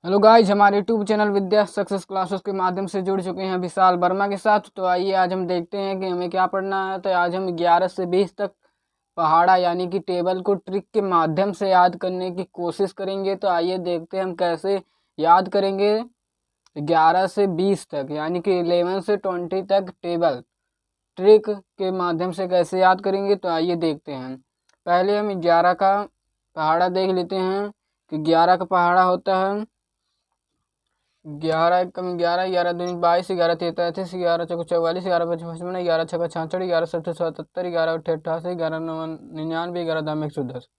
Hello guys, हमारे YouTube channel विद्या success classes के माध्यम से जुड़ चुके हैं विशाल वर्मा के साथ। तो आइए आज हम देखते हैं कि हमें क्या पढ़ना है। तो आज हम 11 से 20 तक पहाड़ा यानी कि टेबल को ट्रिक के माध्यम से याद करने की कोशिश करेंगे। तो आइए देखते हैं हम कैसे याद करेंगे 11 से 20 तक यानी कि 11 से 20 तक टेबल ट्रिक के माध्यम से कैसे याद करेंगे। तो आइए देखते हैं। पहले हम 11 का पहाड़ा देख लेते हैं कि 11 का पहाड़ा होता है 11 कम 11, 11 दूनी 22, 11 33, 11 चौको 44, 11 पच 55, 11 छक्का 66, 11 सत्तर 77, 11 अट्ठे 88, 11 नौ 99, 11 दाम 110।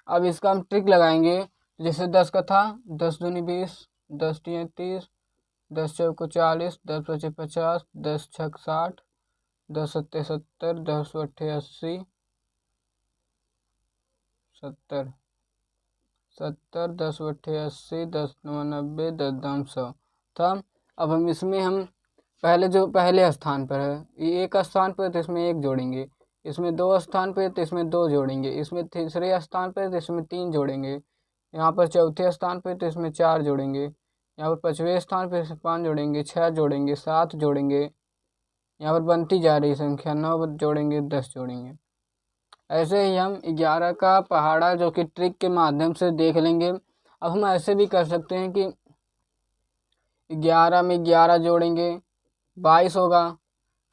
अब इसका हम ट्रिक लगाएंगे। जैसे 10 का था 10 दूनी 20, 10 तिया 30, 10 चौको 40, 10 पचे 50, 10 छक 60, 10 सत्ते 70, 10 अट्ठे 80, 70, 10 अट्ठे 80, 10 नौ 90, 10 दाम 100 था। अब हम इसमें पहले स्थान पर है ये एक स्थान पर, तो इसमें एक जोड़ेंगे। इसमें दो स्थान पर, तो इसमें दो जोड़ेंगे। इसमें तीसरे स्थान पर, तो इसमें तीन जोड़ेंगे। यहाँ पर चौथे स्थान पर, तो इसमें चार जोड़ेंगे। यहाँ पर पाँचवें स्थान पर 5 जोड़ेंगे, 6 जोड़ेंगे, 7 जोड़ेंगे। यहाँ पर बनती जा रही संख्या 9 जोड़ेंगे, 10 जोड़ेंगे। ऐसे ही हम 11 का पहाड़ा जो कि ट्रिक के माध्यम से देख लेंगे। अब हम ऐसे भी कर सकते हैं कि 11 में 11 जोड़ेंगे 22 होगा,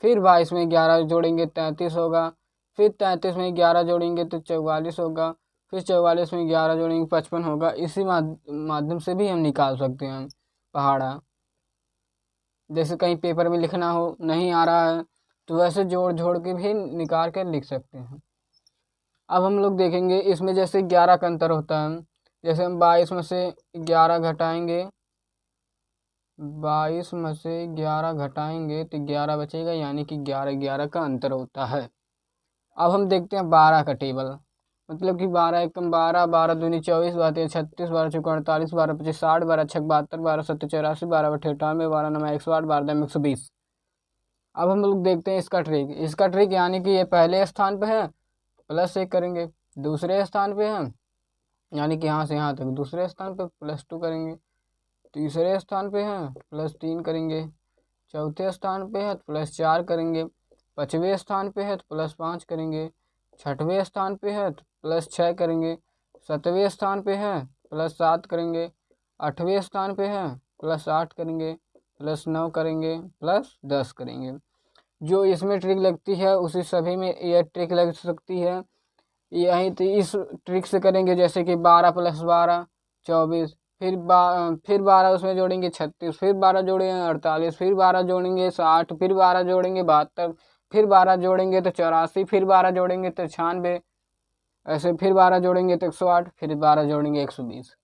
फिर 22 में 11 जोड़ेंगे 33 होगा, फिर 33 में 11 जोड़ेंगे तो 44 होगा, फिर 44 में 11 जोड़ेंगे 55 होगा। इसी माध्यम से भी हम निकाल सकते हैं पहाड़ा। जैसे कहीं पेपर में लिखना हो, नहीं आ रहा है, तो वैसे जोड़ जोड़ के भी निकाल कर लिख सकते हैं। अब हम लोग देखेंगे इसमें जैसे 11 का अंतर होता है। जैसे हम 22 में से 11 घटाएंगे, 22 में से 11 घटाएंगे तो 11 बचेगा, यानी कि 11 11 का अंतर होता है। अब हम देखते हैं 12 का टेबल। मतलब कि 12 एकम 12, 12 दूनी 24, 12 तिया 36, 12 चौको 48, 12 पच्चीस 60, 12 छक 72, 12 सत्ते 84, 12 अट्ठे 98, 12 नौ 108, 12 दम 120। अब हम लोग देखते हैं इसका ट्रिक यानी कि ये पहले स्थान पे है प्लस 1 करेंगे, दूसरे स्थान पे है यानी कि यहाँ से यहाँ तक दूसरे स्थान पे +2 करेंगे, तीसरे स्थान पे है +3 करेंगे, चौथे स्थान पे है तो +4 करेंगे, पाँचवें स्थान पे है तो +5 करेंगे, छठवें स्थान पे है तो +6 करेंगे, सातवें स्थान पे है +7 करेंगे, आठवें स्थान पे है +8 करेंगे, +9 करेंगे, +10 करेंगे। जो इसमें ट्रिक लगती है उसी सभी में यह ट्रिक लग सकती है। यही तो इस ट्रिक से करेंगे। जैसे कि 12 + 12 24, फिर 12 उसमें जोड़ेंगे 36, फिर 12 जोड़ेंगे 48, फिर 12 जोड़ेंगे 60, फिर 12 जोड़ेंगे 72, फिर 12 जोड़ेंगे तो 84, फिर 12 जोड़ेंगे तो 96, ऐसे फिर 12 जोड़ेंगे तो 108, फिर 12 जोड़ेंगे 120।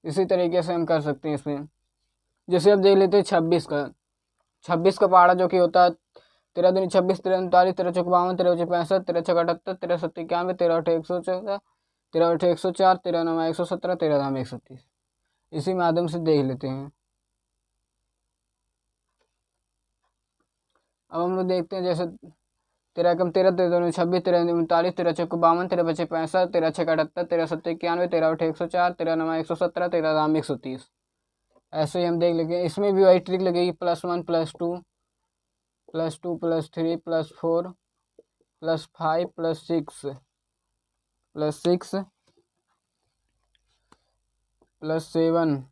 इसी तरीके से हम कर सकते हैं इसमें। जैसे अब देख लेते हैं 26 का पहाड़ा जो कि होता है 13 दूनी 26, 13 39, 13 चौक 52, 13 पचे 65, 13 छक 78, 13 सत्ते 91, 13 अट्ठे 114, 13 अट्ठे 104, 13 नौ 117, 13 दाम 130। इसी माध्यम से देख लेते हैं। अब हम लोग देखते हैं जैसे 13 कम 13, 13 दूनी 26, 13 39, 13 चौक 52, 13 पचे 65, 13 छक 78, 13 सत्ते 91, 13 अट्ठे 104, 13 नौ 117, 13 दाम 130। ऐसे ही हम देख लेंगे। इसमें भी वही ट्रिक लगेगी +1 +2 +2 +3 +4 +5 +6 +6 +7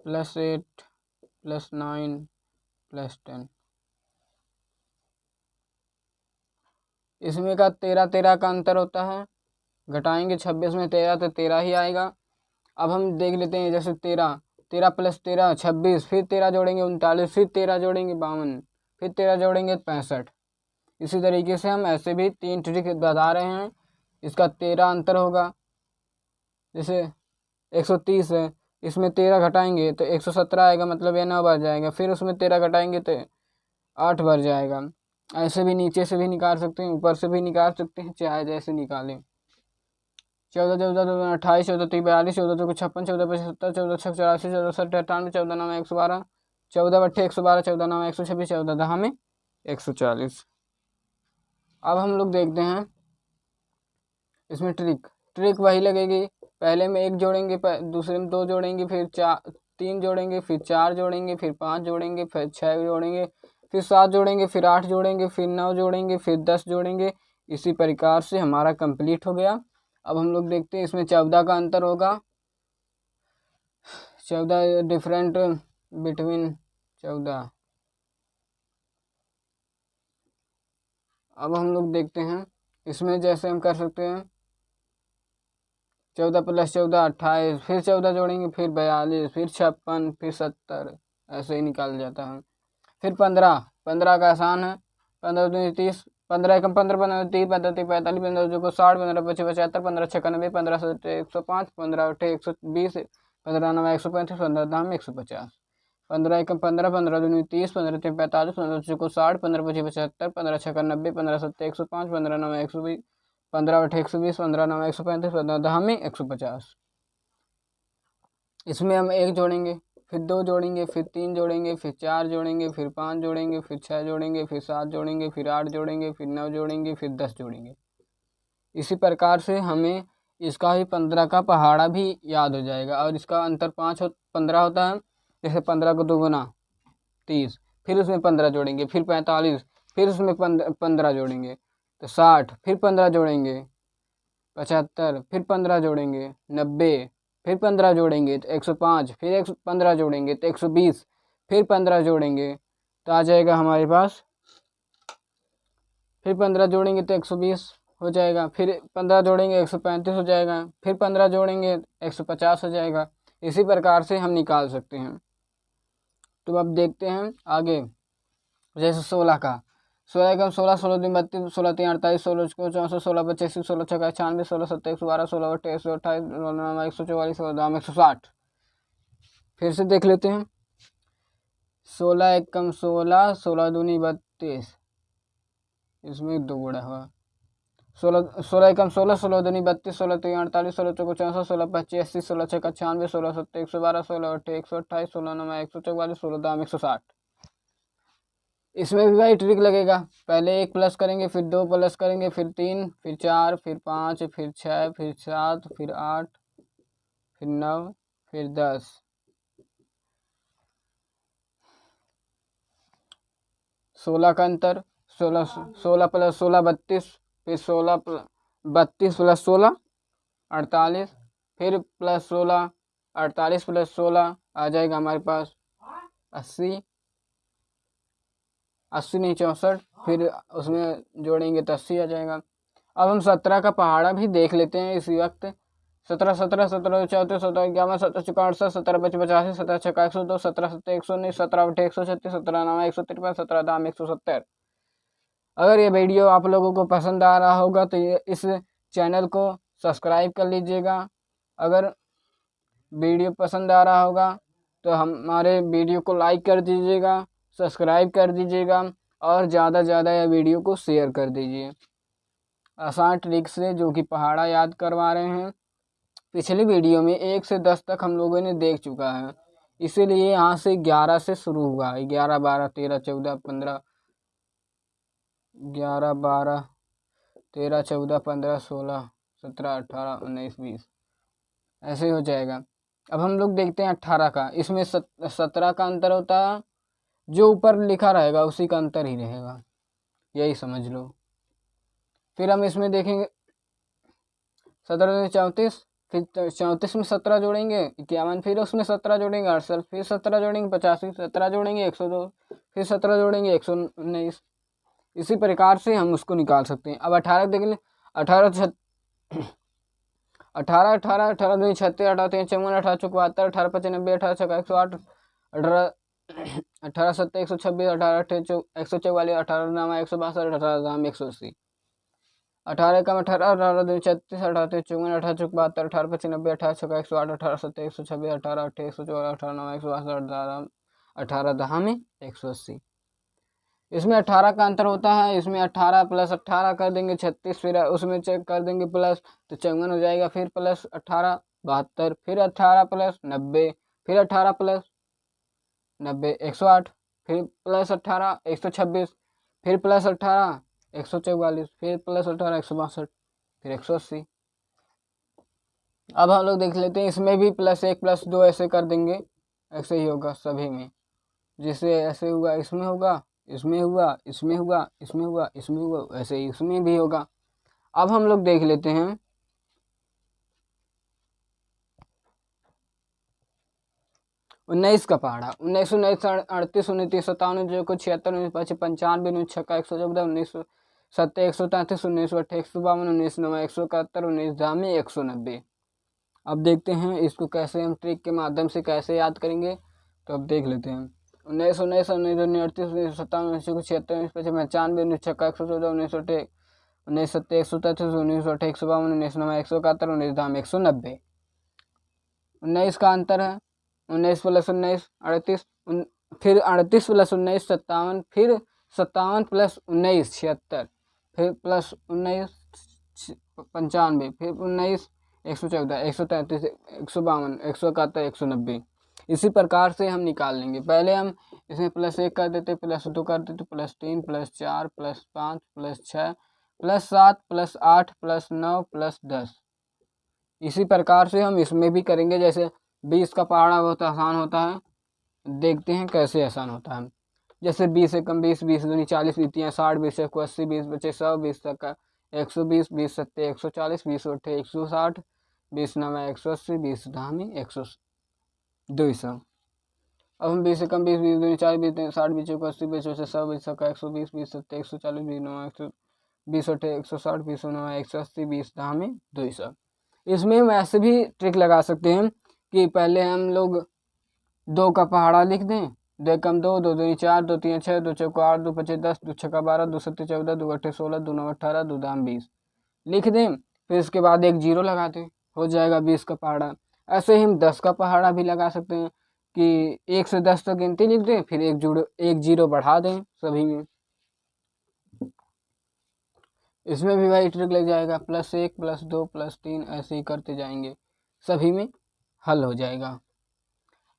+8 +9 +10। इसमें का 13 13 का अंतर होता है। घटाएंगे 26 में 13 तो 13 ही आएगा। अब हम देख लेते हैं जैसे 13 + 13 26, फिर 13 जोड़ेंगे 39, फिर 13 जोड़ेंगे 52, फिर 13 जोड़ेंगे 65। इसी तरीके से हम ऐसे भी 3 ट्रिक बता रहे हैं। इसका 13 अंतर होगा। जैसे 130 है, इसमें 13 घटाएंगे तो 117 आएगा, मतलब यह 9 बढ़ जाएगा। फिर उसमें 13 घटाएंगे तो 8 बढ़ जाएगा। ऐसे भी नीचे से भी निकाल सकते हैं, ऊपर से भी निकाल सकते हैं, चाहे जैसे निकालें। 14 14 14 28, 14 3 42, 14 2 56, 14 5 70, 14 6 84, 14 7 98, 14 9 112, 14 अट्ठे 112, 14 9 126, 14 दहा में 140। अब हम लोग देखते हैं इसमें ट्रिक वही लगेगी पहले में 1 जोड़ेंगे, दूसरे में 2 जोड़ेंगे, फिर 3 जोड़ेंगे, फिर 4 जोड़ेंगे, फिर 5 जोड़ेंगे, फिर 6 जोड़ेंगे, फिर 7 जोड़ेंगे, फिर 8 जोड़ेंगे, फिर 9 जोड़ेंगे, फिर 10 जोड़ेंगे। इसी प्रकार से हमारा कंप्लीट हो गया। अब हम लोग देखते हैं इसमें 14 का अंतर होगा, 14 डिफरेंट बिटवीन 14। अब हम लोग देखते हैं इसमें जैसे हम कर सकते हैं 14 + 14 28, फिर 14 जोड़ेंगे, फिर 42, फिर 56, फिर 70, ऐसे ही निकाल जाता है। फिर 15 का आसान है, 15 दूनी 30, 15 एकम 15, 15 30, 15 30 45, 15 2 को 60, 15 25 75, 15 6 90, 15 7 105, 15 8 120, 15 9 135, 15 10 150। 15 एकम 15, 15 दूनी 30, 15 3 45, 15 2 को 60, 15 25 75, 15 6 90, 15 7 105, 15 9 120, 15 8 120, 15 9 135, 15 10 150। इसमें हम 1 जोड़ेंगे, फिर 2 जोड़ेंगे, फिर 3 जोड़ेंगे, फिर 4 जोड़ेंगे, फिर 5 जोड़ेंगे, फिर 6 जोड़ेंगे, फिर 7 जोड़ेंगे, फिर 8 जोड़ेंगे, फिर 9 जोड़ेंगे, फिर 10 जोड़ेंगे। इसी प्रकार से हमें इसका ही 15 का पहाड़ा भी याद हो जाएगा। और इसका अंतर 15 होता है। जैसे 15 को 2 गुना 30, फिर उसमें 15 जोड़ेंगे, फिर 45, फिर उसमें 15 जोड़ेंगे तो 60, फिर 15 जोड़ेंगे 75, फिर 15 जोड़ेंगे 90, फिर 15 जोड़ेंगे तो 105, फिर 15 जोड़ेंगे तो 120, फिर 15 जोड़ेंगे तो आ जाएगा हमारे पास, फिर 15 जोड़ेंगे तो 120 हो जाएगा, फिर 15 जोड़ेंगे 135 हो जाएगा, फिर 15 जोड़ेंगे 150 हो जाएगा। इसी प्रकार से हम निकाल सकते हैं। तो अब देखते हैं आगे, जैसे 16 का, 16 एकम 16, 16 दूनी 32, 16 तीन 48, 16 को 64, 16 25, 16 छक्का 96, 16 सत्तर 112, 16 अट्ठाईस 128, 16 144, 16 160। फिर से देख लेते हैं, 16 एकम 16, 16 दूनी 32, इसमें 2 गुणा हुआ, 16 एकम 16, 16 दूनी 32, 16 तीन 48, 16 चौको 64, 16 25 80, 16 छक्का 96, 16 सत्तर 112, 16 अट्ठाईस 128, 16 9 144, 16 दाम 160। इसमें भी भाई ट्रिक लगेगा। पहले 1 प्लस करेंगे, फिर 2 प्लस करेंगे, फिर 3, फिर 4, फिर 5, फिर 6, फिर 7, फिर 8, फिर 9, फिर 10। 16 का अंतर, 16 + 16 32, फिर 32 + 16 48, फिर प्लस 16, 48 + 16 आ जाएगा हमारे पास 80, 80 नहीं 64, फिर उसमें जोड़ेंगे तो 80 आ जाएगा। अब हम 17 का पहाड़ा भी देख लेते हैं इसी वक्त। 17 17 17 34 17 51 17 64 17 25 85 17 छक्का 102 17 7 119 17 8 136 17 9 153 17 दाम 170। अगर ये वीडियो आप लोगों को पसंद आ रहा होगा तो इस चैनल को सब्सक्राइब कर लीजिएगा। अगर वीडियो पसंद आ रहा होगा तो हमारे वीडियो को लाइक कर दीजिएगा, सब्सक्राइब कर दीजिएगा और ज़्यादा से ज़्यादा यह वीडियो को शेयर कर दीजिए। आसान ट्रिक से जो कि पहाड़ा याद करवा रहे हैं। पिछली वीडियो में 1 से 10 तक हम लोगों ने देख चुका है, इसीलिए यहाँ से 11 से शुरू हुआ। 11 12 13 14 15, 11 12 13 14 15 16 17 18 19 20, ऐसे हो जाएगा। अब हम लोग देखते हैं 18 का। इसमें 17 का अंतर होता है, जो ऊपर लिखा रहेगा उसी का अंतर ही रहेगा, यही समझ लो। फिर हम इसमें देखेंगे 17 34, फिर 34 में 17 जोड़ेंगे 51, फिर उसमें 17 जोड़ेंगे 68, फिर 17 जोड़ेंगे 85, 17 जोड़ेंगे 102, फिर 17 जोड़ेंगे 119। इसी प्रकार से हम उसको निकाल सकते हैं। अब 18 देख लें, 18 18 18 18 2 36 18 3 54 18 चौक 72 18 5 90 18 छक्का 108 18 18 7 126 18 8 144 18 9 162 18 दाम 180। 18 कम 18 18 2 36 18 3 54 18 चौक 72 18 5 90 18 छक्का 108 18 7 126 18 8 144 18 9 162 18 दाम 180। इसमें 18 का अंतर होता है। इसमें 18 + 18 कर देंगे 36, फिर उसमें चेक कर देंगे प्लस तो 54 हो जाएगा, फिर प्लस 18 72, फिर 18 + 90, फिर 18 + 90 108, फिर प्लस 18 126, फिर प्लस 18 144, फिर प्लस 18 162, फिर 180। अब हम लोग देख लेते हैं, इसमें भी +1 +2 ऐसे कर देंगे, ऐसे ही होगा सभी में। जैसे ऐसे हुआ इसमें होगा, इसमें हुआ, इसमें हुआ, इसमें हुआ, इसमें हुआ, ऐसे ही इसमें भी होगा। अब हम लोग देख लेते हैं 19 का पहाड़ा। 19, 19, 38, 29, 57, जो कुछ 76, 19, 95, 19, छक्का 114, 19, 70, 133, 19, 28, 152, 19, 9, 171, 19, धामी 190। अब देखते हैं इसको कैसे हम ट्रिक के माध्यम से कैसे याद करेंगे, तो अब देख लेते हैं। 19, 19, 19, 38, 19, 57, 19, 76, 19, 95, 19, छक्का 114, 19, 19, 70, 133, 19, 28, 152, 19, 9, 171, 19, धाम 190। 19 का अंतर है, 19 + 19 38, फिर 38 + 19 57, फिर 57 + 19 76, फिर +19 95, फिर 19 114, 133, 152, 171, 190। इसी प्रकार से हम निकाल लेंगे। पहले हम इसमें +1 कर देते, +2 कर देते, +3, +4, +5, +6, +7, +8, +9, +10। इसी प्रकार से हम इसमें भी करेंगे। जैसे 20 का पहाड़ा बहुत आसान होता है, देखते हैं कैसे आसान होता है। जैसे 20 एकम 20, 20 दूनी 40, 20 तियाँ 60, 20 एकू 80, 20 बचे 100, 20 तक 120, 20 सत्ते 140, 20 अट्ठे 160, 20 नवा 180, 20 धामी 200। अब हम 20 एकम 20, 20 दूनी 40, 20 तियाँ 60, 20 एकू 80, 20 बचे 100, 20 तक 120, 20 सत्ते 140, 20 नवा 100, 20 अट्ठे 160, 20 नवा 180, 20 धामी 200। इसमें हम ऐसे भी ट्रिक लगा सकते हैं कि पहले हम लोग 2 का पहाड़ा लिख दें, 2 एकम 2, 2 दूनी 4, 2 तियाँ 6, 2 चौको 8, 2 पचे 10, 2 छक्का 12, 2 सत्ते 14, 2 अट्ठे 16, 2 नौ 18, 2 दाम 20 लिख दें। फिर इसके बाद एक 0 लगा दें, हो जाएगा 20 का पहाड़ा। ऐसे ही हम 10 का पहाड़ा भी लगा सकते हैं कि 1 से 10 तक गिनती लिख दें, फिर एक 0 बढ़ा दें सभी में। इसमें भी वही ट्रिक लग जाएगा, +1 +2 +3 ऐसे ही करते जाएंगे, सभी में हल हो जाएगा।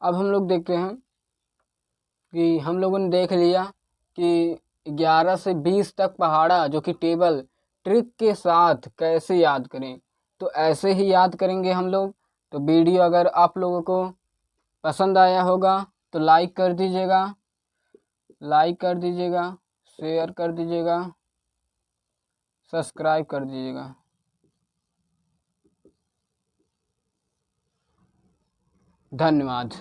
अब हम लोग देखते हैं कि हम लोगों ने देख लिया कि 11 से 20 तक पहाड़ा जो कि टेबल ट्रिक के साथ कैसे याद करें, तो ऐसे ही याद करेंगे हम लोग। तो वीडियो अगर आप लोगों को पसंद आया होगा तो लाइक कर दीजिएगा, शेयर कर दीजिएगा, सब्सक्राइब कर दीजिएगा। धन्यवाद।